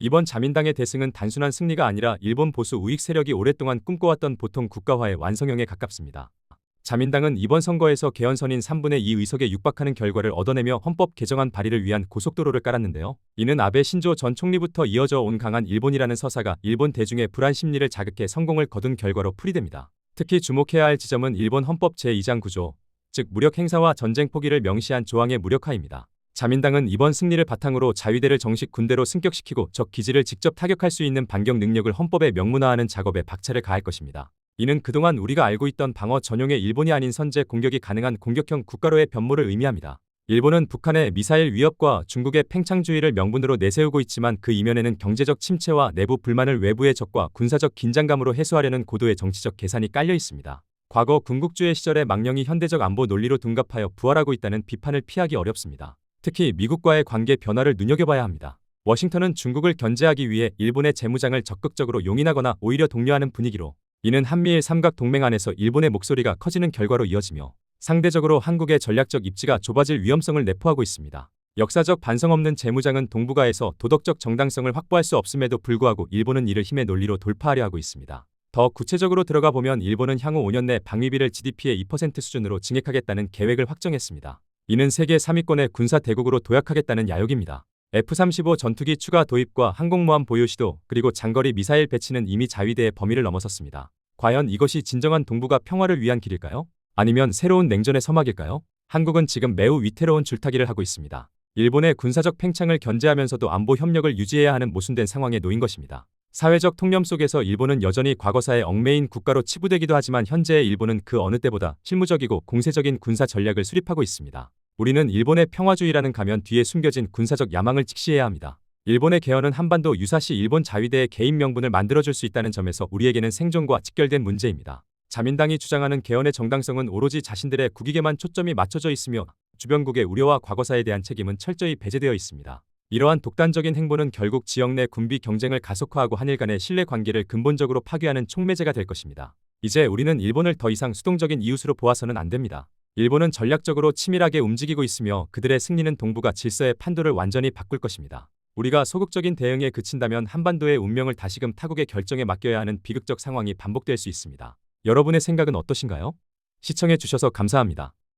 이번 자민당의 대승은 단순한 승리가 아니라 일본 보수 우익 세력이 오랫동안 꿈꿔왔던 보통 국가화의 완성형에 가깝습니다. 자민당은 이번 선거에서 개헌선인 3분의 2 의석에 육박하는 결과를 얻어내며 헌법 개정안 발의를 위한 고속도로를 깔았는데요. 이는 아베 신조 전 총리부터 이어져 온 강한 일본이라는 서사가 일본 대중의 불안 심리를 자극해 성공을 거둔 결과로 풀이됩니다. 특히 주목해야 할 지점은 일본 헌법 제2장 구조, 즉 무력 행사와 전쟁 포기를 명시한 조항의 무력화입니다. 자민당은 이번 승리를 바탕으로 자위대를 정식 군대로 승격시키고 적 기지를 직접 타격할 수 있는 반격 능력을 헌법에 명문화하는 작업에 박차를 가할 것입니다. 이는 그동안 우리가 알고 있던 방어 전용의 일본이 아닌 선제 공격이 가능한 공격형 국가로의 변모를 의미합니다. 일본은 북한의 미사일 위협과 중국의 팽창주의를 명분으로 내세우고 있지만 그 이면에는 경제적 침체와 내부 불만을 외부의 적과 군사적 긴장감으로 해소하려는 고도의 정치적 계산이 깔려 있습니다. 과거 군국주의 시절의 망령이 현대적 안보 논리로 둔갑하여 부활하고 있다는 비판을 피하기 어렵습니다. 특히 미국과의 관계 변화를 눈여겨봐야 합니다. 워싱턴은 중국을 견제하기 위해 일본의 재무장을 적극적으로 용인하거나 오히려 독려하는 분위기로, 이는 한미일 삼각 동맹 안에서 일본의 목소리가 커지는 결과로 이어지며 상대적으로 한국의 전략적 입지가 좁아질 위험성을 내포하고 있습니다. 역사적 반성 없는 재무장은 동북아에서 도덕적 정당성을 확보할 수 없음에도 불구하고 일본은 이를 힘의 논리로 돌파하려 하고 있습니다. 더 구체적으로 들어가 보면 일본은 향후 5년 내 방위비를 GDP의 2% 수준으로 증액하겠다는 계획을 확정했습니다. 이는 세계 3위권의 군사 대국으로 도약하겠다는 야욕입니다. F-35 전투기 추가 도입과 항공모함 보유 시도, 그리고 장거리 미사일 배치는 이미 자위대의 범위를 넘어섰습니다. 과연 이것이 진정한 동북아 평화를 위한 길일까요? 아니면 새로운 냉전의 서막일까요? 한국은 지금 매우 위태로운 줄타기를 하고 있습니다. 일본의 군사적 팽창을 견제하면서도 안보 협력을 유지해야 하는 모순된 상황에 놓인 것입니다. 사회적 통념 속에서 일본은 여전히 과거사의 얽매인 국가로 치부되기도 하지만 현재의 일본은 그 어느 때보다 실무적이고 공세적인 군사 전략을 수립하고 있습니다. 우리는 일본의 평화주의라는 가면 뒤에 숨겨진 군사적 야망을 직시해야 합니다. 일본의 개헌은 한반도 유사시 일본 자위대의 개인 명분을 만들어줄 수 있다는 점에서 우리에게는 생존과 직결된 문제입니다. 자민당이 주장하는 개헌의 정당성은 오로지 자신들의 국익에만 초점이 맞춰져 있으며 주변국의 우려와 과거사에 대한 책임은 철저히 배제되어 있습니다. 이러한 독단적인 행보는 결국 지역 내 군비 경쟁을 가속화하고 한일 간의 신뢰 관계를 근본적으로 파괴하는 촉매제가 될 것입니다. 이제 우리는 일본을 더 이상 수동적인 이웃으로 보아서는 안 됩니다. 일본은 전략적으로 치밀하게 움직이고 있으며 그들의 승리는 동북아 질서의 판도를 완전히 바꿀 것입니다. 우리가 소극적인 대응에 그친다면 한반도의 운명을 다시금 타국의 결정에 맡겨야 하는 비극적 상황이 반복될 수 있습니다. 여러분의 생각은 어떠신가요? 시청해 주셔서 감사합니다.